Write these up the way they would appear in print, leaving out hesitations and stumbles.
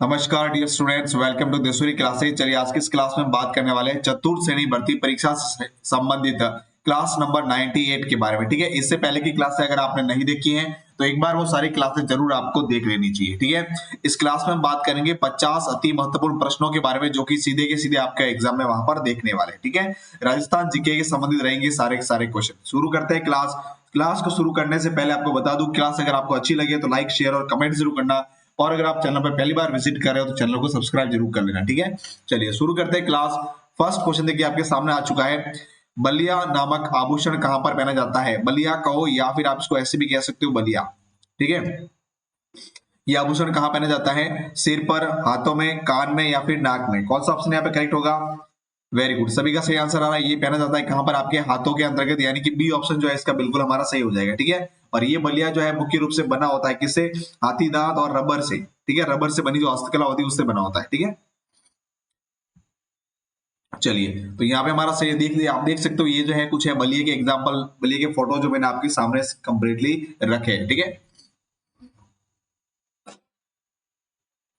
नमस्कार dear students, welcome to Desuri classes. चलिए आज की इस क्लास में बात करने वाले हैं चतुर्थ श्रेणी भर्ती परीक्षा से संबंधित क्लास नंबर 98 के बारे में। ठीक है, इससे पहले की क्लासें अगर आपने नहीं देखी हैं तो एक बार वो सारी क्लासेस जरूर आपको देख लेनी चाहिए। ठीक है, इस क्लास में हम बात करेंगे 50 अति महत्वपूर्ण प्रश्नों के बारे में जो कि सीधे के सीधे आपका एग्जाम में वहां पर देखने वाले हैं। ठीक है, राजस्थान जीके के संबंधित रहेंगे सारे के सारे क्वेश्चन। शुरू करते हैं क्लास को शुरू करने से पहले आपको बता दूं, क्लास अगर आपको अच्छी लगे तो लाइक शेयर और कमेंट जरूर करना, और अगर आप चैनल पर पहली बार विजिट कर रहे हो तो चैनल को सब्सक्राइब जरूर कर लेना। ठीक है, चलिए शुरू करते हैं क्लास। फर्स्ट क्वेश्चन देखिए आपके सामने आ चुका है। बलिया नामक आभूषण कहां पर पहना जाता है? बलिया कहो या फिर आप इसको ऐसे भी कह सकते हो बलिया। ठीक है, यह आभूषण कहां पहना जाता है? सिर पर, हाथों में, कान में या फिर नाक में? कौन सा ऑप्शन यहाँ पे करेक्ट होगा? वेरी गुड, सभी का सही आंसर आ रहा है। ये पहना जाता है कहां पर? आपके हाथों के अंतर्गत, यानी कि बी ऑप्शन जो है इसका बिल्कुल हमारा सही हो जाएगा। ठीक है, और ये बलिया जो है मुख्य रूप से बना होता है किससे? हाथी दांत और रबर से। ठीक है, रबर से बनी जो हस्तकला होती है उससे बना होता है। ठीक है, चलिए तो यहाँ पे हमारा सही देख लिया, आप देख सकते हो ये जो है कुछ है बलिए के एग्जाम्पल, बलिए के फोटो जो मैंने आपके सामने कंप्लीटली रखे हैं। ठीक है,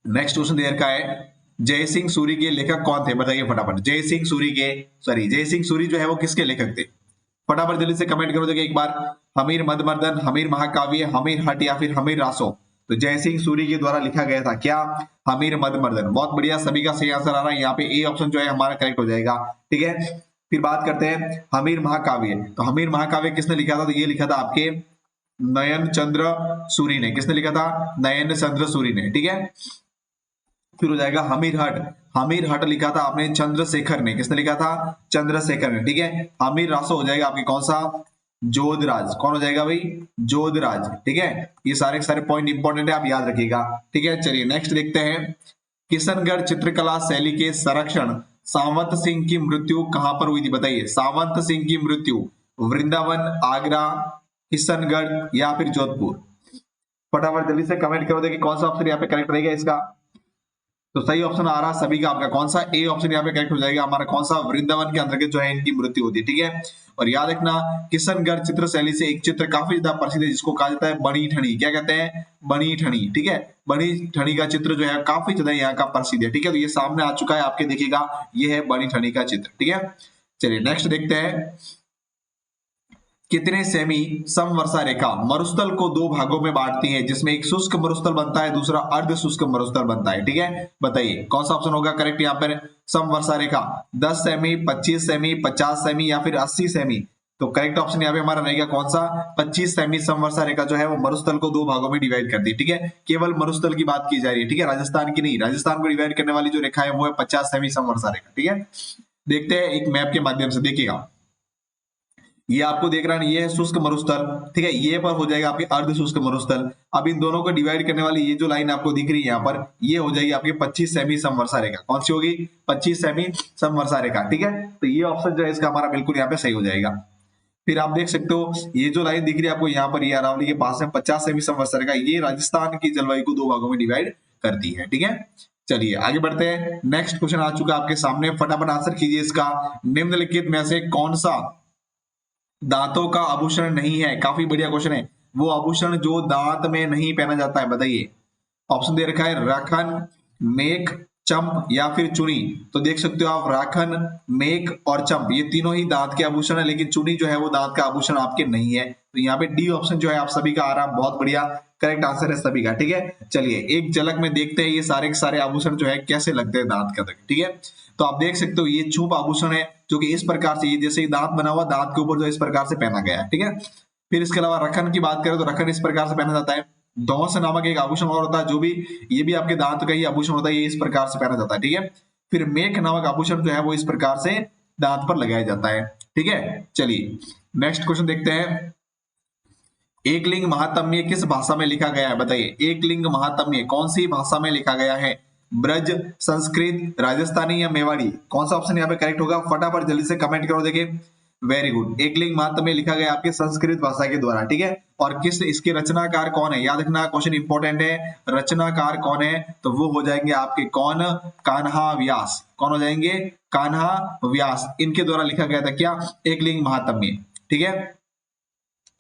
नेक्स्ट क्वेश्चन देर का है, जय सिंह सूरी के लेखक कौन थे? बताइए फटाफट। जय सिंह सूरी जो है वो किसके लेखक थे? फटाफट जल्दी से कमेंट करो। देखिए एक बार, हमीर मदमर्दन, हमीर महाकाव्य, हमीर हट या फिर हमीर रासो? तो जय सिंह सूरी के द्वारा लिखा गया था क्या? हमीर मदमर्दन। बहुत बढ़िया, सभी का सही आंसर आ रहा है। यहाँ पे ए ऑप्शन जो है हमारा करेक्ट हो जाएगा। ठीक है, फिर बात करते हैं हमीर महाकाव्य। तो हमीर महाकाव्य किसने लिखा था? तो ये लिखा था आपके नयन चंद्र सूरी ने। किसने लिखा था? नयन चंद्र सूरी ने। ठीक है, फिर हो जाएगा हमीर हट। हमीर हट लिखा था आपने चंद्रशेखर ने। किसने लिखा था? चंद्रशेखर ने। ठीक है, हमीर रासो हो जाएगा आपके कौन सा? जोधराज। कौन हो जाएगा भाई? जोधराज। ठीक है, ये सारे के सारे पॉइंट इंपॉर्टेंट है, आप याद रखिएगा। ठीक है, चलिए नेक्स्ट देखते हैं। किशनगढ़ चित्रकला शैली के संरक्षण सावंत सिंह की मृत्यु कहां पर हुई थी? बताइए, सावंत सिंह की मृत्यु वृंदावन, आगरा, किशनगढ़ या फिर जोधपुर? फटाफट जल्दी से कमेंट करो, देखिए कौन सा ऑप्शन यहाँ पे करेक्ट रहेगा इसका। तो सही ऑप्शन आ रहा है सभी का आपका, कौन सा? ए ऑप्शन यहाँ पे करेक्ट हो जाएगा हमारा। कौन सा? वृंदावन के अंतर्गत जो है इनकी मृत्यु होती है। ठीक है, और याद रखना किशनगढ़ चित्र शैली से एक चित्र काफी ज्यादा प्रसिद्ध है जिसको कहा जाता है बनी ठनी। क्या कहते हैं? बनी ठनी। ठीक है, बनी ठनी का चित्र जो है काफी ज्यादा यहाँ का प्रसिद्ध है। ठीक है, तो ये सामने आ चुका है आपके, देखिएगा ये है बनी ठनी का चित्र। ठीक है, चलिए नेक्स्ट देखते हैं। कितने सेमी समवर्षा रेखा मरुस्थल को दो भागों में बांटती है, जिसमें एक शुष्क मरुस्थल बनता है, दूसरा अर्ध शुष्क मरुस्थल बनता है? ठीक है, बताइए कौन सा ऑप्शन होगा करेक्ट यहाँ पर? समवर्षा रेखा 10 सेमी, 25 सेमी, 50 सेमी या फिर 80 सेमी? तो करेक्ट ऑप्शन यहाँ पे हमारा रहेगा कौन सा? 25 सेमी समवर्षा रेखा जो है वो मरुस्थल को दो भागों में डिवाइड करती है। ठीक है, केवल मरुस्थल की बात की जा रही है। ठीक है, राजस्थान की नहीं, राजस्थान को डिवाइड करने वाली जो रेखा है वो है 50 सेमी समवर्षा रेखा। ठीक है, देखते हैं एक मैप के माध्यम से, देखिएगा ये आपको देख रहा है, ये है शुष्क मरुस्थल। ठीक है, ये पर हो जाएगा आपके अर्ध शुष्क मरुस्थल। अब इन दोनों को डिवाइड करने वाली ये जो लाइन आपको दिख रही है यहाँ पर, ये हो जाएगी आपके 25 सेमी समवर्षा रेखा। कौन सी होगी? 25 सेमी समवर्षा रेखा। ठीक है, तो ये ऑप्शन जो है इसका हमारा बिल्कुल यहाँ पे सही हो जाएगा। फिर आप देख सकते हो ये जो लाइन दिख रही है आपको यहाँ पर, ये अरावली के पास है 50 सेमी समवर्षा रेखा, ये राजस्थान की जलवायु को दो भागों में डिवाइड करती है। ठीक है, चलिए आगे बढ़ते हैं। नेक्स्ट क्वेश्चन आ चुका है आपके सामने, फटाफट आंसर कीजिए इसका। निम्नलिखित में से कौन सा दांतों का आभूषण नहीं है? काफी बढ़िया क्वेश्चन है। वो आभूषण जो दांत में नहीं पहना जाता है, बताइए। ऑप्शन दे रखा है राखन, मेख, चंप या फिर चुनी। तो देख सकते हो आप, राखन, मेख और चंप ये तीनों ही दांत के आभूषण है, लेकिन चुनी जो है वो दांत का आभूषण आपके नहीं है। तो यहाँ पे डी ऑप्शन जो है आप सभी का आ रहा, बहुत बढ़िया करेक्ट आंसर है सभी का। ठीक है, चलिए एक झलक में देखते हैं ये सारे के सारे आभूषण जो है कैसे लगते हैं दांत के अंदर। ठीक है, तो आप देख सकते हो ये छूप आभूषण है जो कि इस प्रकार से, ये जैसे दांत बना हुआ दांत के ऊपर जो इस प्रकार से पहना गया है। ठीक है, फिर इसके अलावा रखन की बात करें तो रखन इस प्रकार से पहना जाता है। धौंस नामक एक आभूषण और होता है जो भी, ये भी आपके दांत का ही आभूषण होता है, ये इस प्रकार से पहना जाता है। ठीक है, फिर मेख नामक आभूषण जो है वो इस प्रकार से दांत पर लगाया जाता है। ठीक है, चलिए नेक्स्ट क्वेश्चन देखते हैं। एकलिंग महात्म्य किस भाषा में लिखा गया है? बताइए, एकलिंग महात्म्य कौन सी भाषा में लिखा गया है? ब्रज, संस्कृत, राजस्थानी या मेवाड़ी? कौन सा ऑप्शन यहाँ पे करेक्ट होगा? फटाफट जल्दी से कमेंट करो। देखिए वेरी गुड, एकलिंग महात्म्य लिखा गया आपके संस्कृत भाषा के द्वारा। ठीक है, और किस, इसके रचनाकार कौन है? याद रखना, क्वेश्चन इंपॉर्टेंट है। रचनाकार कौन है? तो वो हो जाएंगे आपके कौन? कान्हा व्यास। कौन हो जाएंगे? कान्हा व्यास। इनके द्वारा लिखा गया था क्या? एकलिंग महात्म्य। ठीक है,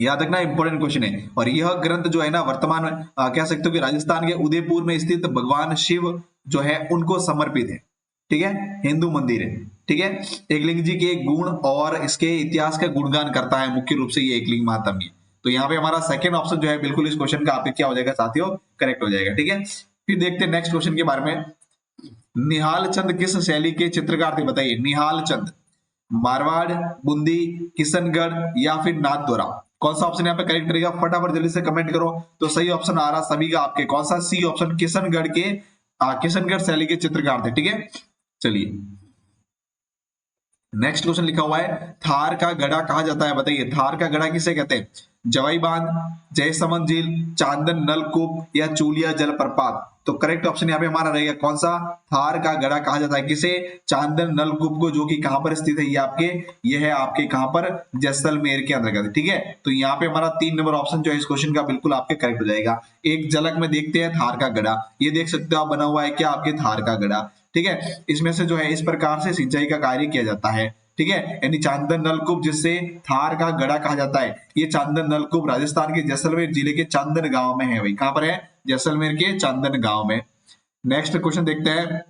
याद रखना इंपॉर्टेंट क्वेश्चन है। और यह ग्रंथ जो है ना वर्तमान में कह सकते हो कि राजस्थान के उदयपुर में स्थित भगवान शिव जो है उनको समर्पित है। ठीक है, हिंदू मंदिर है। ठीक है, एकलिंग जी के गुण और इसके इतिहास का गुणगान करता है मुख्य रूप से ये एकलिंग महात्म्य। तो यहाँ पे हमारा सेकंड ऑप्शन जो है बिल्कुल इस क्वेश्चन का आपके क्या हो जाएगा साथियों, करेक्ट हो जाएगा। ठीक है, फिर देखते हैं नेक्स्ट क्वेश्चन के बारे में। निहाल चंद किस शैली के चित्रकार थे, बताइए। निहाल चंद, मारवाड़, बूंदी, किशनगढ़ या फिर नाथद्वारा। कौन सा ऑप्शन यहाँ पे करेक्ट रहेगा, फटाफट जल्दी से कमेंट करो। तो सही ऑप्शन आ रहा सभी का आपके, कौन सा, सी ऑप्शन, किशनगढ़ के किशनगढ़ शैली के चित्रकार थे। ठीक है, चलिए नेक्स्ट क्वेश्चन लिखा हुआ है, थार का गढ़ा कहा जाता है, बताइए। थार का गढ़ा किसे कहते हैं, जवाई बांध, जयसमंद झील, चांदन नलकूप या चूलिया जलप्रपात। तो करेक्ट ऑप्शन यहाँ पे हमारा रहेगा कौन सा, थार का गढ़ा कहा जाता है किसे, चांदन नलकूप को, जो कि कहां पर स्थित है, ये आपके, ये है आपके कहां पर, जैसलमेर के अंतर्गत। ठीक है, तो यहाँ पे हमारा 3 नंबर ऑप्शन जो है इस क्वेश्चन का बिल्कुल आपके करेक्ट हो जाएगा। एक झलक में देखते हैं थार का गढ़ा, ये देख सकते हो आप बना हुआ है क्या आपके थार का गढ़ा। ठीक है, इसमें से जो है इस प्रकार से सिंचाई का कार्य किया जाता है। ठीक है, यानी चांदन नलकूप जिससे थार का गढ़ा कहा जाता है, ये चांदन नलकूप राजस्थान के जैसलमेर जिले के चांदन गांव में है। भाई कहां पर है, जैसलमेर के चांदन गांव में। नेक्स्ट क्वेश्चन देखते हैं,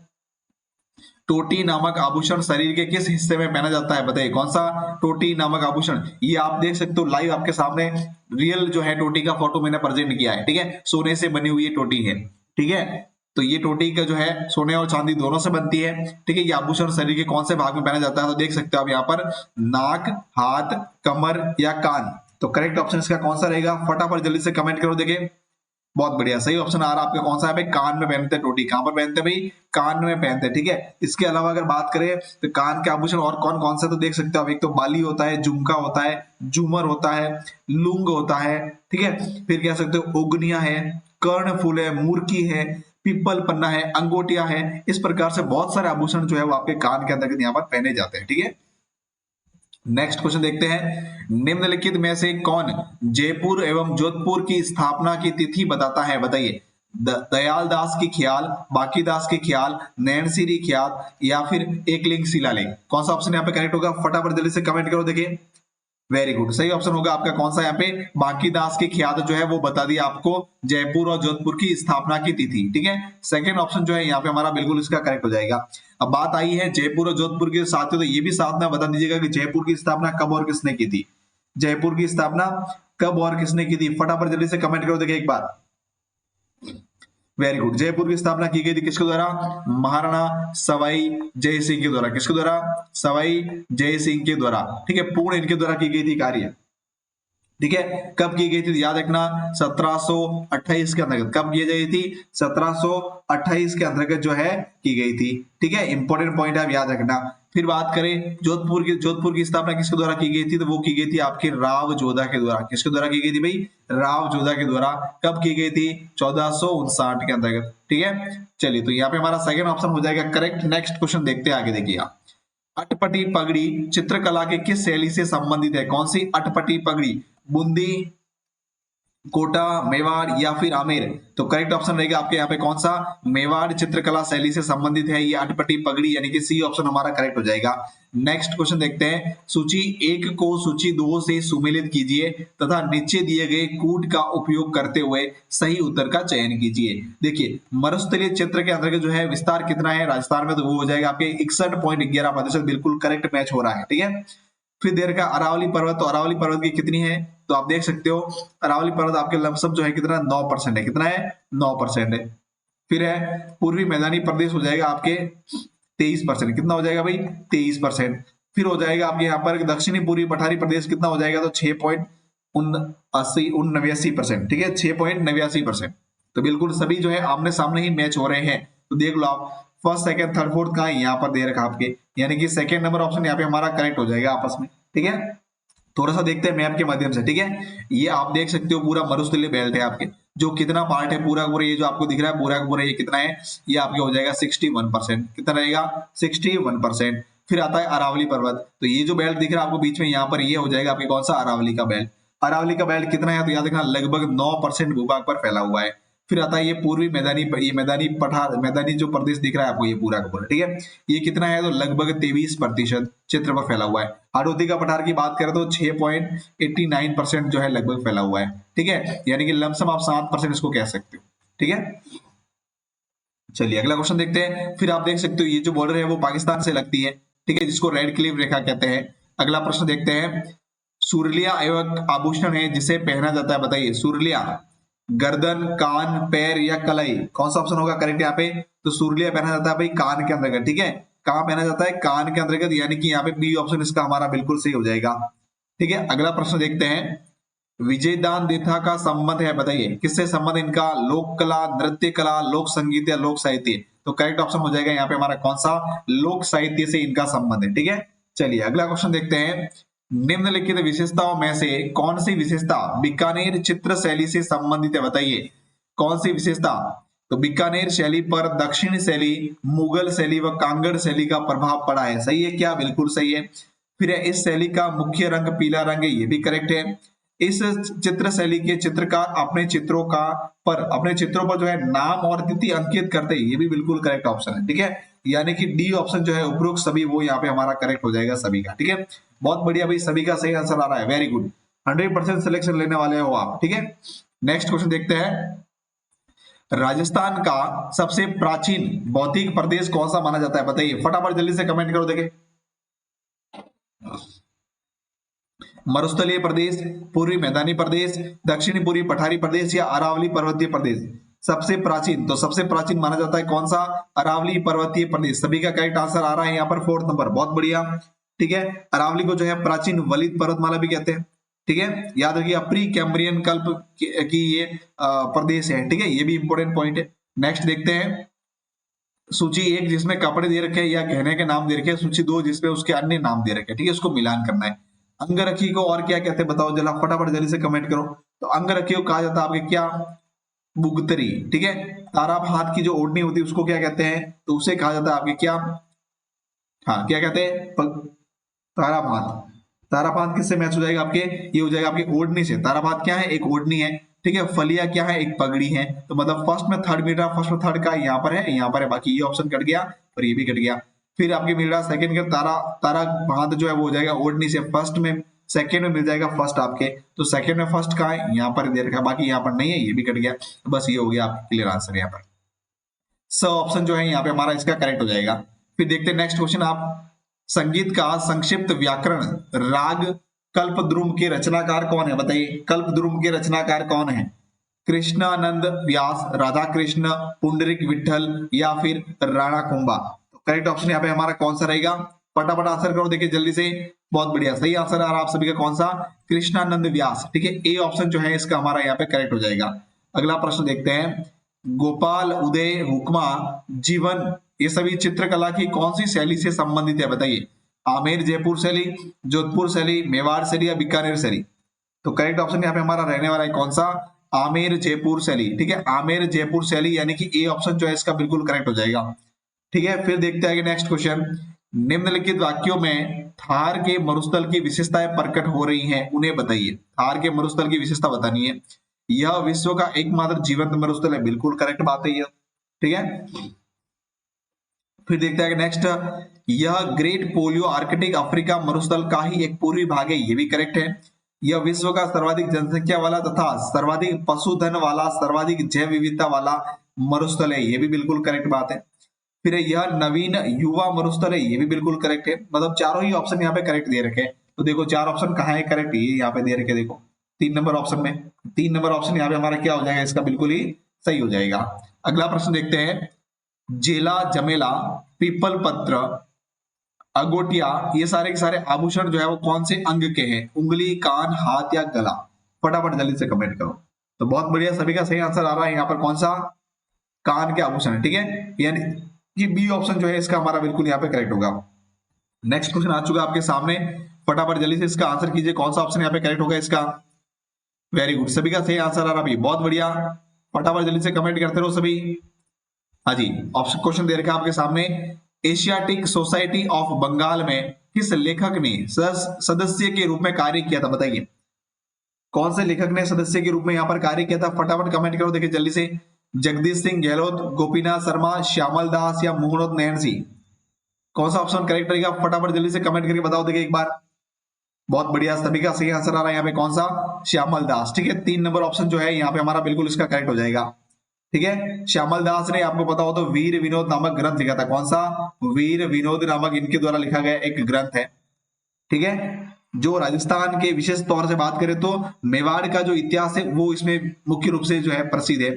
टोटी नामक आभूषण शरीर के किस हिस्से में पहना जाता है, बताइए। कौन सा टोटी नामक आभूषण, ये आप देख सकते हो लाइव आपके सामने, रियल जो है टोटी का फोटो मैंने प्रेजेंट किया है। ठीक है, सोने से बनी हुई टोटी है। ठीक है, तो ये टोटी का जो है सोने और चांदी दोनों से बनती है। ठीक है, ये आभूषण शरीर के कौन से भाग में पहना जाता है, तो देख सकते हो आप यहाँ पर, नाक, हाथ, कमर या कान। तो करेक्ट ऑप्शन इसका कौन सा रहेगा, फटाफट जल्दी से कमेंट करो। देखिए बहुत बढ़िया, सही ऑप्शन आ रहा है आपका कौन सा है भाई, कान में पहनते हैं टोटी। कहां पर पहनते हैं भाई, कान में पहनते हैं। ठीक है, इसके अलावा अगर बात करें तो कान के आभूषण और कौन कौन सा, तो देख सकते हो आप, एक तो बाली होता है, झुमका होता है, झूमर होता है, लूंग होता है। ठीक है, फिर कह सकते हो उगनिया है, कर्ण फूल है, मुर्की है, पीपल पन्ना है, अंगोटिया है। इस प्रकार से बहुत सारे आभूषण जो है वो आपके कान के अंदर यहाँ पर पहने जाते हैं। ठीक है, नेक्स्ट क्वेश्चन देखते हैं, निम्नलिखित में से कौन जयपुर एवं जोधपुर की स्थापना की तिथि बताता है, बताइए। दयाल दास की ख्याल, बाकी दास की ख्याल, नैनसिरी ख्याल या फिर एकलिंग शिलालेख। कौन सा ऑप्शन यहाँ पे करेक्ट होगा, फटाफट जल्दी से कमेंट करो। देखिए वेरी गुड, सही ऑप्शन होगा आपका कौन सा यहाँ पे, बाकी दास की ख्यात जो है वो बता दिया आपको जयपुर और जोधपुर की स्थापना की तिथि। ठीक है, सेकंड ऑप्शन जो है यहाँ पे हमारा बिल्कुल इसका करेक्ट हो जाएगा। अब बात आई है जयपुर और जोधपुर के साथ, तो ये भी साथ में बता दीजिएगा कि जयपुर की स्थापना कब और किसने की थी, जयपुर की स्थापना कब और किसने की थी, फटाफट जल्दी से कमेंट करो। देखिए एक बार, वेरी गुड, जयपुर की स्थापना की गई थी किसके द्वारा, महाराणा सवाई जय सिंह के द्वारा। किसके द्वारा, सवाई जय सिंह के द्वारा। ठीक है, पूर्ण इनके द्वारा की गई थी कार्य। ठीक है, कब की गई थी, याद रखना 1728 के अंतर्गत। कब की गई थी, 1728 के अंतर्गत जो है की गई थी। ठीक है, इंपॉर्टेंट पॉइंट है, आप याद रखना। फिर बात करें जोधपुर की स्थापना किसके द्वारा की गई थी, तो वो की गई थी आपके राव जोधा के द्वारा। किसके द्वारा की गई थी भाई, राव जोधा के द्वारा। कब की गई थी, 1459 के अंतर्गत। ठीक है, चलिए तो यहाँ पे हमारा सेकंड ऑप्शन हो जाएगा करेक्ट। नेक्स्ट क्वेश्चन देखते हैं आगे, देखिए आप, अटपटी पगड़ी चित्रकला के किस शैली से संबंधित है, कौन सी अटपटी पगड़ी, बूंदी, कोटा, मेवाड़ या फिर आमेर। तो करेक्ट ऑप्शन रहेगा आपके यहाँ पे कौन सा, मेवाड़ चित्रकला शैली से संबंधित है ये अटपटी पगड़ी, यानी कि सी ऑप्शन हमारा करेक्ट हो जाएगा। नेक्स्ट क्वेश्चन देखते हैं, सूची 1 को सूची 2 से सुमेलित कीजिए तथा नीचे दिए गए कूट का उपयोग करते हुए सही उत्तर का चयन कीजिए। देखिए मरुस्थलीय क्षेत्र के अंतर्गत जो है विस्तार कितना है राजस्थान में, तो वो हो जाएगा आपके 61.11%, बिल्कुल करेक्ट मैच हो रहा है। ठीक है, फिर देर का अरावली पर्वत, तो अरावली पर्वत की कितनी है, तो आप देख सकते हो अरावली पर्वत आपके लमसम जो है कितना, 9% है। कितना है, 9% है। फिर है पूर्वी मैदानी प्रदेश हो जाएगा आपके 23%। कितना हो जाएगा भाई, 23%। फिर हो जाएगा आपके यहाँ पर दक्षिणी पूर्वी पठारी प्रदेश, कितना हो जाएगा, तो 6.89%। ठीक है, 6.89%। तो बिल्कुल सभी जो है आमने सामने ही मैच हो रहे हैं। तो देख लो आप, फर्स्ट सेकंड थर्ड फोर्थ कहाँ यहाँ पर दे रखा आपके, यानी कि सेकंड नंबर ऑप्शन यहाँ पे हमारा करेक्ट हो जाएगा आपस में। ठीक है, थोड़ा सा देखते हैं मैप के माध्यम से। ठीक है, ये आप देख सकते हो पूरा मरुस्थलीय बेल्ट है आपके, जो कितना पार्ट है पूरा पूरा, ये जो आपको दिख रहा है पूरा पूरा ये कितना है, ये आपके हो जाएगा 61%। कितना रहेगा, 61%। फिर आता है अरावली पर्वत, तो ये जो बेल्ट दिख रहा है आपको बीच में यहाँ पर, ये हो जाएगा आपके कौन सा, अरावली का बेल्ट। अरावली का बेल्ट कितना है, तो याद रखना लगभग 9% भूभाग पर फैला हुआ है। फिर आता है ये पूर्वी मैदानी, ये मैदानी पठार, मैदानी जो प्रदेश दिख रहा है आपको ये पूरा का पूरा, ठीक है, ये कितना है तो लगभग 23% क्षेत्र पर फैला हुआ है। हाड़ौती का पठार की बात करें तो 6.89% जो है लगभग फैला हुआ है, ठीक है, यानी कि लमसम आप 7% इसको कह सकते हो, ठीक है। चलिए अगला क्वेश्चन देखते हैं। फिर आप देख सकते हो ये जो बॉर्डर है वो पाकिस्तान से लगती है, ठीक है, जिसको रेड क्लिफ रेखा कहते हैं। अगला प्रश्न देखते हैं। सुरलिया एवं आभूषण है जिसे पहना जाता है, बताइए सुरलिया, गर्दन, कान, पैर या कलाई, कौन सा ऑप्शन होगा करेक्ट यहाँ पे? तो सुरलिया पहना जाता है भाई कान के अंतर्गत, ठीक है, कहाँ पहना जाता है? कान के अंतर्गत, यानी कि यहाँ पे बी ऑप्शन इसका हमारा बिल्कुल सही हो जाएगा, ठीक है। अगला प्रश्न देखते हैं। विजयदान देथा का संबंध है, बताइए किससे संबंध इनका? लोक कला, नृत्य कला, लोक संगीत या लोक साहित्य? तो करेक्ट ऑप्शन हो जाएगा यहाँ पे हमारा कौन सा? लोक साहित्य से इनका संबंध है, ठीक है। चलिए अगला क्वेश्चन देखते हैं। निम्नलिखित विशेषताओं में से कौन सी विशेषता बीकानेर चित्र शैली से संबंधित है, बताइए कौन सी विशेषता? तो बीकानेर शैली पर दक्षिण शैली, मुगल शैली व कांगड़ शैली का प्रभाव पड़ा है, सही है क्या? बिल्कुल सही है। फिर इस शैली का मुख्य रंग पीला रंग है, ये भी करेक्ट है। इस चित्र शैली के चित्रकार अपने चित्रों पर जो है नाम और तिथि अंकित करते हैं, ये भी बिल्कुल करेक्ट ऑप्शन है, ठीक है, यानी कि डी ऑप्शन जो है उपरोक्त सभी वो यहाँ पे हमारा करेक्ट हो जाएगा सभी का, ठीक है। बहुत बढ़िया भाई, सभी का सही आंसर आ रहा है, वेरी गुड, 100% सिलेक्शन लेने वाले हो आप, ठीक है। नेक्स्ट क्वेश्चन देखते हैं। राजस्थान का सबसे प्राचीन बौद्धिक प्रदेश कौन सा माना जाता है, बताइए फटाफट जल्दी से कमेंट करो, देखे। मरुस्थलीय प्रदेश, पूर्वी मैदानी प्रदेश, दक्षिणी पूर्वी पठारी प्रदेश या अरावली पर्वतीय प्रदेश? सबसे प्राचीन, तो सबसे प्राचीन माना जाता है कौन सा? अरावली पर्वतीय प्रदेश, सभी का करेक्ट आंसर आ रहा है यहाँ पर 4th नंबर, बहुत बढ़िया, ठीक है। अरावली को जो है प्राचीन वलित पर्वतमाला भी कहते हैं, ठीक है, याद रखिए प्री कैम्ब्रियन कल्प की ये प्रदेश है, ठीक है, ये भी इंपॉर्टेंट पॉइंट है। नेक्स्ट देखते हैं। सूची 1 जिसमें कपड़े दे रखे हैं या गहने के नाम दे रखे हैं, सूची 2 जिसमें उसके अन्य नाम दे रखे हैं, ठीक है, उसको मिलान करना है। अंगरखी को और क्या कहते हैं बताओ जरा फटाफट जल्दी से कमेंट करो। तो अंगरखी को कहा जाता है आपके क्या? बुगतरी, ठीक है। तारा हाथ की जो ओढ़नी होती है उसको क्या कहते हैं? तो उसे कहा जाता है आपके क्या? हाँ क्या कहते हैं? तारापात। तारापात किससे मैच हो जाएगा आपके? ये हो जाएगा आपके ओढ़नी से। तारापात क्या है? एक ओढ़नी है, ठीक है। फलिया क्या है? एक पगड़ी है। तो मतलब फर्स्ट में थर्ड मिल रहा, फर्स्ट में थर्ड का यहाँ पर है, यहाँ पर है, बाकी ये ऑप्शन कट गया और ये भी कट गया। फिर आपके मिल रहा सेकंड का तारा, तारा भात जो है वो हो जाएगा ओढ़नी से, फर्स्ट में सेकंड में मिल जाएगा फर्स्ट आपके, तो सेकंड में फर्स्ट का है यहाँ पर दे रखा, बाकी यहाँ पर नहीं है, ये भी कट गया। तो बस ये हो गया आपका क्लियर आंसर यहाँ पर। सब ऑप्शन जो है यहाँ पे हमारा इसका करेक्ट हो जाएगा। फिर देखते हैं नेक्स्ट क्वेश्चन। आप संगीत का संक्षिप्त व्याकरण राग कल्पद्रुम के रचनाकार कौन है, बताइए कल्पद्रुम के रचनाकार कौन है? कृष्णानंद व्यास, राधा कृष्ण, पुंडरिक विठल या फिर राणा कुंभा? तो करेक्ट ऑप्शन यहाँ पे हमारा कौन सा रहेगा? फटाफट आंसर करो, देखिए जल्दी से। बहुत बढ़िया, सही आंसर आ रहा आप सभी का कौन सा? कृष्णानंद व्यास, ठीक है, ए ऑप्शन जो है इसका हमारा यहाँ पे करेक्ट हो जाएगा। अगला प्रश्न देखते हैं। गोपाल, उदय, हुक्मा, जीवन, ये सभी चित्रकला की कौन सी शैली से संबंधित है, बताइए? आमेर जयपुर शैली, जोधपुर शैली, मेवाड़ शैली या बीकानेर शैली? तो करेक्ट ऑप्शन यहाँ पे हमारा रहने वाला है कौन सा? आमेर जयपुर शैली, ठीक है, आमेर जयपुर शैली, यानी कि ए ऑप्शन जो है इसका बिल्कुल करेक्ट हो जाएगा, ठीक है। फिर देखते हैं नेक्स्ट क्वेश्चन। निम्नलिखित वाक्यों में थार के मरुस्थल की विशेषताएं प्रकट हो रही हैं, उन्हें बताइए। थार के मरुस्थल की विशेषता बतानी है। यह विश्व का एकमात्र जीवंत मरुस्थल है, बिल्कुल करेक्ट बात है ये, ठीक है। फिर देखते हैं नेक्स्ट। यह ग्रेट पोलियो आर्कटिक अफ्रीका मरुस्थल का ही एक पूर्वी भाग है, ये भी करेक्ट है। यह विश्व का सर्वाधिक जनसंख्या वाला तथा सर्वाधिक पशुधन वाला, सर्वाधिक जैव विविधता वाला मरुस्थल है, ये भी बिल्कुल करेक्ट बात है। फिर यह नवीन युवा मरुस्थल है, ये भी बिल्कुल करेक्ट है। मतलब चारों ही ऑप्शन यहाँ पे करेक्ट दे रखे हैं। तो देखो चार ऑप्शन कहाँ है करेक्ट, ये यहाँ पे दे रखे, देखो 3 नंबर ऑप्शन में, 3 नंबर ऑप्शन यहाँ पे हमारा क्या हो जाएगा? इसका बिल्कुल ही सही हो जाएगा। अगला प्रश्न देखते हैं। जेला, जमेला, पीपल पत्र, अगोटिया, ये सारे के सारे आभूषण जो है वो कौन से अंग के हैं? उंगली, कान, हाथ या गला? फटाफट जल्दी से कमेंट करो। तो बहुत बढ़िया, सभी का सही आंसर आ रहा है यहाँ पर कौन सा? कान के आभूषण है, ठीक है, यानी कि बी ऑप्शन जो है इसका हमारा बिल्कुल यहाँ पे करेक्ट होगा। नेक्स्ट क्वेश्चन आ चुका आपके सामने, फटाफट जल्दी से इसका आंसर कीजिए, कौन सा ऑप्शन यहाँ पे करेक्ट होगा इसका? वेरी गुड, सभी का सही आंसर आ रहा है, बहुत बढ़िया, फटाफट जल्दी से कमेंट करते रहो सभी। हाँ जी, ऑप्शन क्वेश्चन दे रखा है आपके सामने। एशियाटिक सोसाइटी ऑफ बंगाल में किस लेखक ने सदस्य के रूप में कार्य किया था, बताइए कौन से लेखक ने सदस्य के रूप में यहाँ पर कार्य किया था? फटाफट कमेंट करो, देखिए जल्दी से। जगदीश सिंह गहलोत, गोपीनाथ शर्मा, श्यामल दास या मोहम्मद नयन सिंह? कौन सा ऑप्शन करेक्ट रहेगा? फटाफट जल्दी से कमेंट करके बताओ देखिए एक बार। बहुत बढ़िया, सभी का सही आंसर आ रहा है यहाँ पे। कौन सा? श्यामल दास। ठीक है, 3 नंबर ऑप्शन जो है यहाँ पे हमारा बिल्कुल इसका करेक्ट हो जाएगा। ठीक है, श्यामल दास ने आपको पता हो तो वीर विनोद नामक ग्रंथ लिखा था। कौन सा? वीर विनोद नामक इनके द्वारा लिखा गया एक ग्रंथ है। ठीक है, जो राजस्थान के विशेष तौर से बात करें तो मेवाड़ का जो इतिहास है वो इसमें मुख्य रूप से जो है प्रसिद्ध है।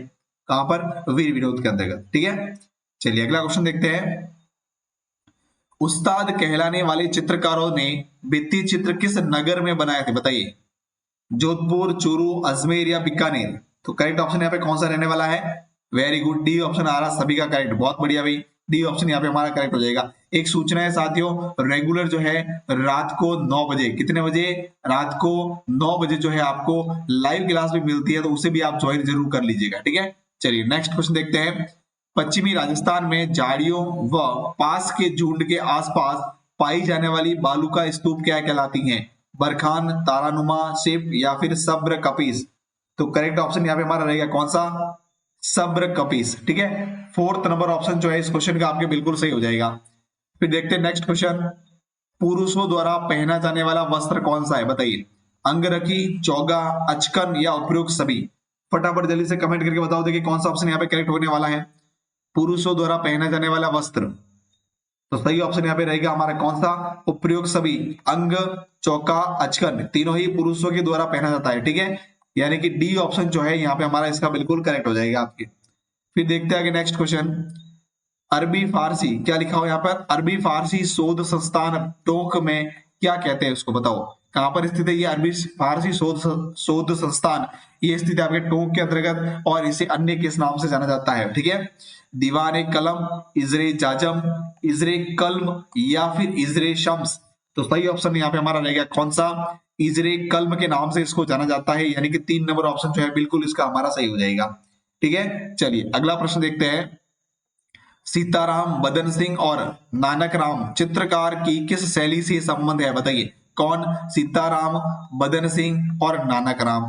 कहां पर? वीर विनोद के अंतर्गत। ठीक है, चलिए अगला क्वेश्चन देखते हैं। उस्ताद कहलाने वाले चित्रकारों ने भित्ति चित्र किस नगर में बनाए थे? बताइए। जोधपुर, चूरू, अजमेर या बीकानेर? तो करेक्ट ऑप्शन यहाँ पे कौन सा रहने वाला है? वेरी गुड, डी ऑप्शन आ रहा सभी का करेक्ट। बहुत बढ़िया भाई, डी ऑप्शन यहाँ पे हमारा करेक्ट हो जाएगा। एक सूचना है साथियों, रेगुलर जो है रात को 9 बजे, कितने बजे? रात को 9 बजे जो है आपको लाइव क्लास भी मिलती है, तो उसे भी आप ज्वाइन जरूर कर लीजिएगा। ठीक है, चलिए नेक्स्ट क्वेश्चन देखते हैं। पश्चिमी राजस्थान में झाड़ियों व पास के झुंड के आसपास पाई जाने वाली बालू का स्तूप क्या कहलाती हैं? बरखान, तारानुमा, शिव या फिर सब्र कपीस? तो करेक्ट ऑप्शन यहाँ पे हमारा रहेगा कौन सा? सब्र कपीस। ठीक है, 4th नंबर ऑप्शन जो है इस क्वेश्चन का आपके बिल्कुल सही हो जाएगा। फिर देखते हैं नेक्स्ट क्वेश्चन। पुरुषों द्वारा पहना जाने वाला वस्त्र कौन सा है? बताइए। अंगरखी, चौगा, अचकन या उपयुक्त सभी? फटाफट जल्दी से कमेंट करके बताओ देखिए कौन सा ऑप्शन यहाँ पे करेक्ट होने वाला है। पुरुषों द्वारा पहना जाने वाला वस्त्र, तो सही ऑप्शन यहाँ पे रहेगा हमारा कौन सा? उपयुक्त सभी। अंग, चौका, अचकन तीनों ही पुरुषों के द्वारा पहना जाता है। ठीक है, यानी कि डी ऑप्शन जो है यहाँ पे हमारा इसका बिल्कुल करेक्ट हो जाएगा आपके। फिर देखते हैं आगे नेक्स्ट क्वेश्चन। अरबी फारसी क्या लिखा हो यहाँ पर? अरबी फारसी शोध संस्थान टोंक में क्या कहते हैं उसको बताओ। कहां पर स्थित है ये अरबी फारसी शोध संस्थान? ये स्थित है आपके टोंक के अंतर्गत और इसे अन्य किस नाम से जाना जाता है? ठीक है, दीवाने कलम, इजरे जाजम, इजरे कल्म या फिर इजरे शम्स? तो सही ऑप्शन यहाँ पे हमारा रहेगा कौन सा? इजरे कल्म के नाम से इसको जाना जाता है, यानी कि 3 नंबर ऑप्शन जो है बिल्कुल इसका हमारा सही हो जाएगा। ठीक है, चलिए अगला प्रश्न देखते हैं। सीताराम, बदन सिंह और नानक राम चित्रकार की किस शैली से संबंध है? बताइए। कौन? सीताराम, बदन सिंह और नानक राम।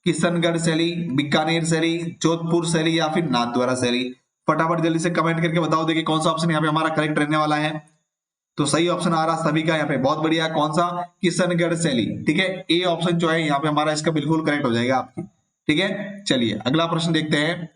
किशनगढ़ शैली, बीकानेर शैली, जोधपुर शैली या फिर नाथद्वारा शैली? फटाफट जल्दी से कमेंट करके बताओ देखिए कौन सा ऑप्शन यहाँ पे हमारा करेक्ट रहने वाला है। तो सही ऑप्शन आ रहा सभी का यहाँ पे। बहुत बढ़िया, कौन सा? किशनगढ़ शैली। ठीक है, ए ऑप्शन जो है यहाँ पे हमारा इसका बिल्कुल करेक्ट हो जाएगा आपकी। ठीक है, चलिए अगला प्रश्न देखते हैं।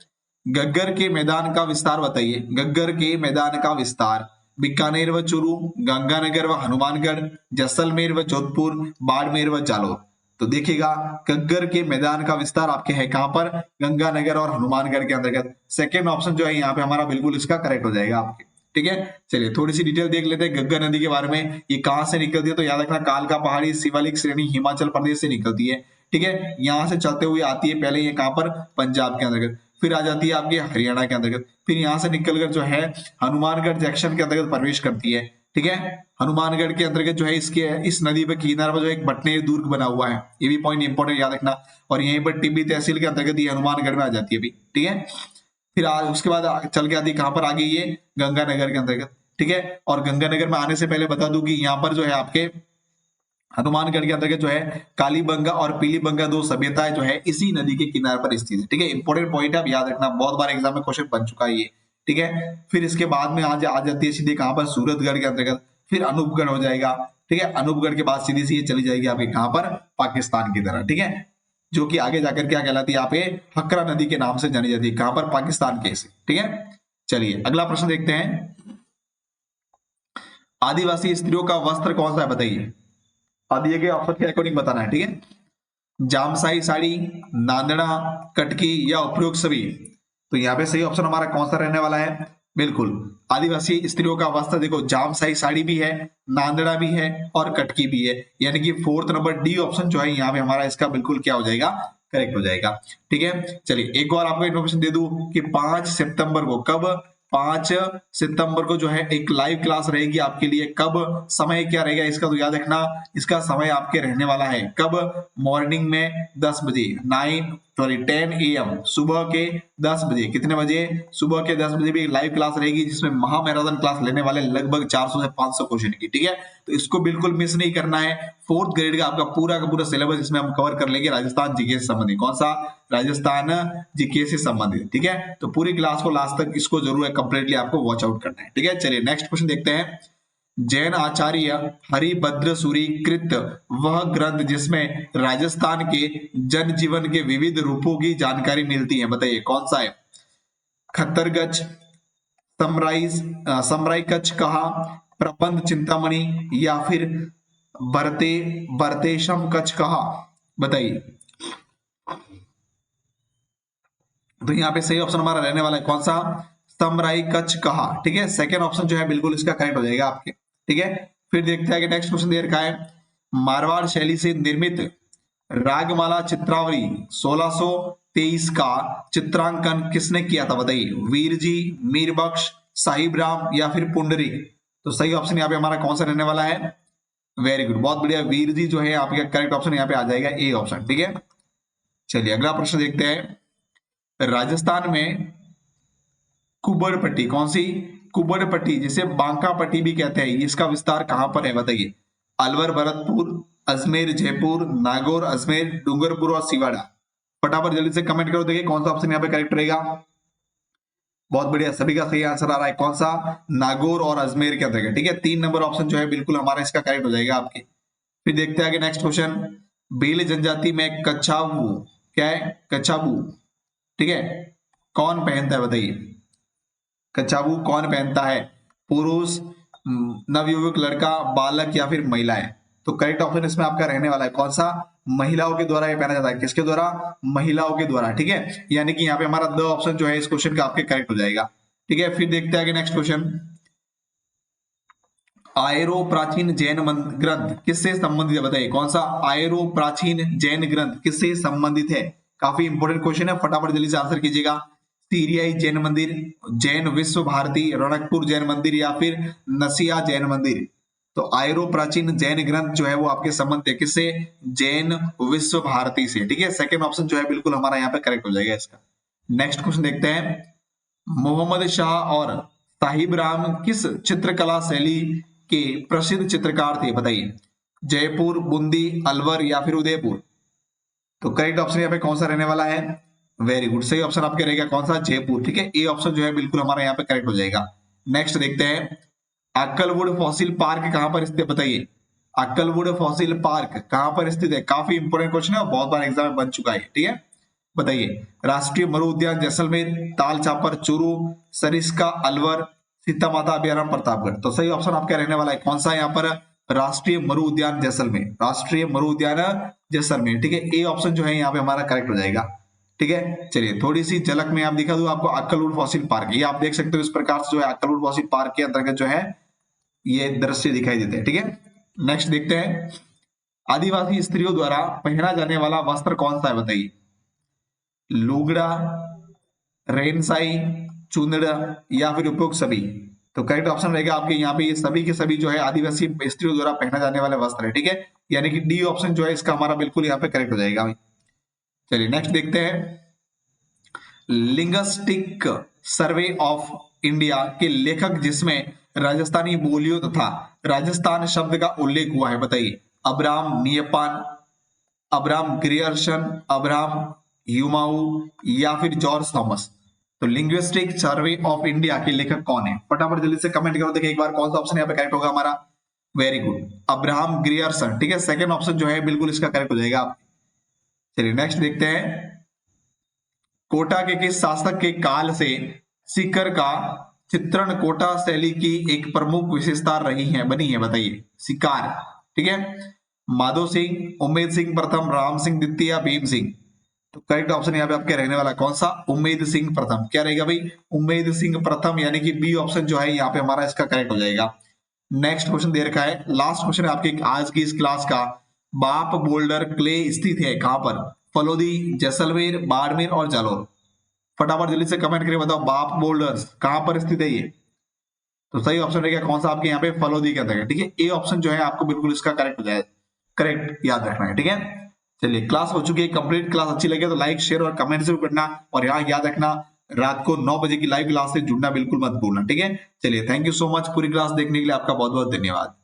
गग्गर के मैदान का विस्तार बताइए। गग्गर के मैदान का विस्तार? बीकानेर व चूरू, गंगानगर व हनुमानगढ़, जैसलमेर व जोधपुर, बाड़मेर व जालोर? तो देखिएगा, गग्गर के मैदान का विस्तार आपके है कहां पर? गंगानगर और हनुमानगढ़ के अंतर्गत। सेकेंड ऑप्शन जो है यहाँ पे हमारा बिल्कुल इसका करेक्ट हो जाएगा आपके। ठीक है, चलिए थोड़ी सी डिटेल देख लेते हैं गग्गर नदी के बारे में। ये कहां से निकलती है? तो याद रखना, कालका पहाड़ी शिवालिक श्रेणी हिमाचल प्रदेश से निकलती है। ठीक है, यहाँ से चलते हुए आती है पहले ये कहां पर? पंजाब के अंतर्गत, फिर आ जाती है आपके हरियाणा के अंतर्गत, फिर यहाँ से निकलकर जो है हनुमानगढ़ जंक्शन के अंतर्गत प्रवेश करती है। ठीक है, हनुमानगढ़ के अंतर्गत जो है इसके इस नदी पे किनारे पर जो एक बटनेर दुर्ग बना हुआ है, ये भी पॉइंट इंपॉर्टेंट याद रखना। और यहीं पर टिब्बी तहसील के अंतर्गत ये हनुमानगढ़ में आ जाती है अभी। ठीक है, फिर उसके बाद चल के आती है कहां पर? आ गई ये गंगानगर के अंतर्गत। ठीक है, और गंगानगर में आने से पहले बता दूं कि यहाँ पर जो है आपके हनुमानगढ़ के अंतर्गत जो है कालीबंगा और पीलीबंगा 2 सभ्यताएं जो है इसी नदी के किनारे पर स्थित है। ठीक है, इंपॉर्टेंट पॉइंट है, आप याद रखना, बहुत बार एग्जाम में क्वेश्चन बन चुका है ये। ठीक है, फिर इसके बाद में आज आ जाती है सीधे कहां पर? सूरतगढ़ के अंतर्गत, फिर अनूपगढ़ हो जाएगा। ठीक है, अनूपगढ़ के बाद सीधी सी ये चली जाएगी आपके कहां पर? पाकिस्तान की तरह। ठीक है, जो कि आगे जाकर क्या कहलाती है? यहाँ पे हकरा नदी के नाम से जानी जाती है। कहां पर? पाकिस्तान के से। ठीक है, चलिए अगला प्रश्न देखते हैं। आदिवासी स्त्रियों का वस्त्र कौन सा है? बताइए। दिए गए ऑप्शन के अकॉर्डिंग बताना है। ठीक है, जामसाई साड़ी, नांदड़ा, कटकी या उपयुक्त सभी? तो यहाँ पे सही ऑप्शन हमारा कौन सा रहने वाला है? बिल्कुल, आदिवासी स्त्रियों का वस्त्र देखो जामसाई साड़ी भी है, नांदड़ा भी है और कटकी भी है, यानी कि 4th नंबर डी ऑप्शन जो है यहाँ पे हमारा इसका बिल्कुल क्या हो जाएगा? करेक्ट हो जाएगा। ठीक है, चलिए एक और आपको इन्फॉर्मेशन दे दूं कि 5 सितंबर को, कब? 5 सितंबर को जो है एक लाइव क्लास रहेगी आपके लिए। कब? समय क्या रहेगा इसका? तो याद रखना, इसका समय आपके रहने वाला है कब? मॉर्निंग में 10 बजे, 9 सॉरी 10 AM सुबह के 10 बजे। कितने बजे? सुबह के 10 बजे भी एक लाइव क्लास रहेगी जिसमें महा मैराथन क्लास लेने वाले लगभग 400 से 500 क्वेश्चन की। ठीक है, तो इसको बिल्कुल मिस नहीं करना है। 4th ग्रेड का आपका पूरा का पूरा सिलेबस इसमें हम कवर कर लेंगे राजस्थान जीके से संबंधित। कौन सा? राजस्थान जीके से संबंधित। ठीक है, तो पूरी क्लास को लास्ट तक इसको जरूर कंप्लीटली आपको वॉच आउट करना है। ठीक है, चलिए नेक्स्ट क्वेश्चन देखते हैं। जैन आचार्य हरिभद्र सूरी कृत वह ग्रंथ जिसमें राजस्थान के जनजीवन के विविध रूपों की जानकारी मिलती है, बताइए कौन सा है? खत्तरगज, समराई कच्छ कहा, प्रबंध चिंतामणि या फिर भरतेशम कच्छ कहा, बताइए। तो यहाँ पे सही ऑप्शन हमारा रहने वाला है कौन सा? समराई कच्छ कहा। ठीक है, सेकेंड ऑप्शन जो है बिल्कुल इसका करेक्ट हो जाएगा आपके। ठीक है, फिर देखते हैं कि नेक्स्ट क्वेश्चन दे रखा है। मारवाड़ शैली से निर्मित रागमाला चित्रावली 1623 का चित्रांकन किसने किया था, बताइए। वीर जी, मीरबख्श, साहिब राम या फिर पुंडरीक। तो सही ऑप्शन यहाँ पे हमारा कौन सा रहने वाला है? वेरी गुड, बहुत बढ़िया, वीर जी जो है आपका करेक्ट ऑप्शन यहाँ पे आ जाएगा, ए ऑप्शन। ठीक है, चलिए अगला प्रश्न देखते हैं। राजस्थान में कुबड़ पट्टी, कौन सी? कुबड़ पट्टी जिसे बांका पट्टी भी कहते हैं, इसका विस्तार कहां पर है, बताइए। अलवर, भरतपुर, अजमेर, जयपुर, नागौर, अजमेर, डूंगरपुर और सिवाड़ा। फटाफट जल्दी से कमेंट करो, देखिए कौन सा ऑप्शन यहाँ पे करेक्ट रहेगा। बहुत बढ़िया, सभी का सही आंसर आ रहा है। कौन सा? नागौर और अजमेर के अंतर्गत। ठीक है, 3 नंबर ऑप्शन जो है बिल्कुल हमारा इसका करेक्ट हो जाएगा आपके। फिर देखते हैं आगे नेक्स्ट क्वेश्चन। भील जनजाति में कच्छाबू, क्या है? कच्छाबू, ठीक है, कौन पहनता है, बताइए। कच्छाबू कौन पहनता है? पुरुष, नवयुवक, लड़का, बालक या फिर महिलाएं। तो करेक्ट ऑप्शन इसमें आपका रहने वाला है कौन सा? महिलाओं के द्वारा ये पहना जाता है। किसके द्वारा? महिलाओं के द्वारा। ठीक है, यानी कि यहाँ पे हमारा द ऑप्शन जो है इस क्वेश्चन का आपके करेक्ट हो जाएगा। ठीक है, फिर देखते हैं आगे नेक्स्ट क्वेश्चन। आयरो प्राचीन जैन ग्रंथ किससे संबंधित है, बताइए। कौन सा? आयरो प्राचीन जैन ग्रंथ किससे संबंधित है? काफी इंपोर्टेंट क्वेश्चन है, फटाफट जल्दी से आंसर कीजिएगा। सीरियाई जैन मंदिर, जैन विश्व भारती, रणकपुर जैन मंदिर या फिर नसिया जैन मंदिर। तो आयरो प्राचीन जैन ग्रंथ जो है वो आपके संबंध है किससे? जैन विश्व भारती से। ठीक है, सेकंड ऑप्शन जो है बिल्कुल हमारा यहाँ पे करेक्ट हो जाएगा इसका। नेक्स्ट क्वेश्चन देखते हैं। मोहम्मद शाह और साहिब राम किस चित्रकला शैली के प्रसिद्ध चित्रकार थे, बताइए। जयपुर, बूंदी, अलवर या फिर उदयपुर। तो करेक्ट ऑप्शन यहाँ पे कौन सा रहने वाला है? वेरी गुड, सही ऑप्शन आपके रहेगा कौन सा? जयपुर। ठीक है, ए ऑप्शन जो है बिल्कुल हमारा यहाँ पे करेक्ट हो जाएगा। नेक्स्ट देखते हैं। अक्कलवुड फॉसिल पार्क कहां पर स्थित है, बताइए। अक्कलवुड फॉसिल पार्क कहां पर स्थित है? काफी इंपोर्टेंट क्वेश्चन है, बहुत बार एग्जाम में बन चुका है। ठीक है, बताइए। राष्ट्रीय मरु उद्यान जैसलमेर, ताल चापर चूरू, सरिस्का अलवर, सीता माता अभ्यारण्य प्रतापगढ़। तो सही ऑप्शन आपका रहने वाला है कौन सा यहाँ पर? राष्ट्रीय मरु उद्यान जैसलमेर, राष्ट्रीय मरु उद्यान जैसलमेर। ठीक है, ए ऑप्शन जो है यहाँ पे हमारा करेक्ट हो जाएगा। ठीक है, चलिए थोड़ी सी झलक में आप दिखा दूं आपको अक्कलवुड फॉसिल पार्क। ये आप देख सकते हो इस प्रकार से जो है अक्कलवुड फॉसिल पार्क के अंतर्गत जो है ये दृश्य दिखाई देते हैं। ठीक है, नेक्स्ट देखते हैं। आदिवासी स्त्रियों द्वारा पहना जाने वाला वस्त्र कौन सा है, बताइए। लुगड़ा, रेनसाई, चुंदड़ा या फिर उपयुक्त सभी। तो करेक्ट ऑप्शन रहेगा आपके यहाँ पे ये सभी के सभी जो है आदिवासी स्त्रियों द्वारा पहना जाने वाले वस्त्र है। ठीक है, यानी कि डी ऑप्शन जो है इसका हमारा बिल्कुल यहाँ पे करेक्ट हो जाएगा। चलिए नेक्स्ट देखते हैं। लिंग्विस्टिक सर्वे ऑफ इंडिया के लेखक जिसमें राजस्थानी बोलियों तथा राजस्थान शब्द का उल्लेख हुआ है, बताइए। अब्राहम नियपान, अब्राहम ग्रियर्सन, अब्राहम ह्यूमाऊ या फिर जॉर्ज थॉमस। तो लिंग्विस्टिक सर्वे ऑफ इंडिया के लेखक कौन है? फटाफट जल्दी से कमेंट करो, देखिए एक बार कौन सा ऑप्शन यहाँ पे करेक्ट होगा हमारा। Very good, Abraham Grierson. ठीक है, सेकंड ऑप्शन जो है बिल्कुल इसका करेक्ट हो जाएगा। चलिए नेक्स्ट देखते हैं। कोटा के किस शासक के काल से सीकर का चित्रण कोटा शैली की एक प्रमुख विशेषता रही है, बनी है, बताइए। शिकार, ठीक है, माधो सिंह, उम्मेद सिंह प्रथम, राम सिंह द्वितीय या भीम सिंह। तो करेक्ट ऑप्शन यहाँ पे आपके रहने वाला कौन सा? उम्मेद सिंह प्रथम। क्या रहेगा भाई? उम्मेद सिंह प्रथम, यानी कि बी ऑप्शन जो है यहाँ पे हमारा इसका करेक्ट हो जाएगा। नेक्स्ट क्वेश्चन दे रखा है, लास्ट क्वेश्चन है आपके आज की इस क्लास का। बाप बोल्डर क्ले स्थित है कहां पर? फलोदी, जैसलमेर, बाड़मेर और जालौर। फटाफट जल्दी से कमेंट करके बताओ बाप बोल्डर्स कहां पर स्थित है ये। तो सही ऑप्शन रहेगा कौन सा आपके यहाँ पे? फलोदी के अंदर। ठीक है, ए ऑप्शन जो है आपको बिल्कुल इसका करेक्ट हो जाएगा, करेक्ट याद रखना है। ठीक है, चलिए क्लास हो चुकी है कंप्लीट। क्लास अच्छी लगे तो लाइक शेयर और कमेंट जरूर करना, और यहाँ याद रखना रात को 9 बजे की लाइव क्लास से जुड़ना बिल्कुल मत भूलना, ठीक है। चलिए थैंक यू सो मच पूरी क्लास देखने के लिए, आपका बहुत बहुत धन्यवाद।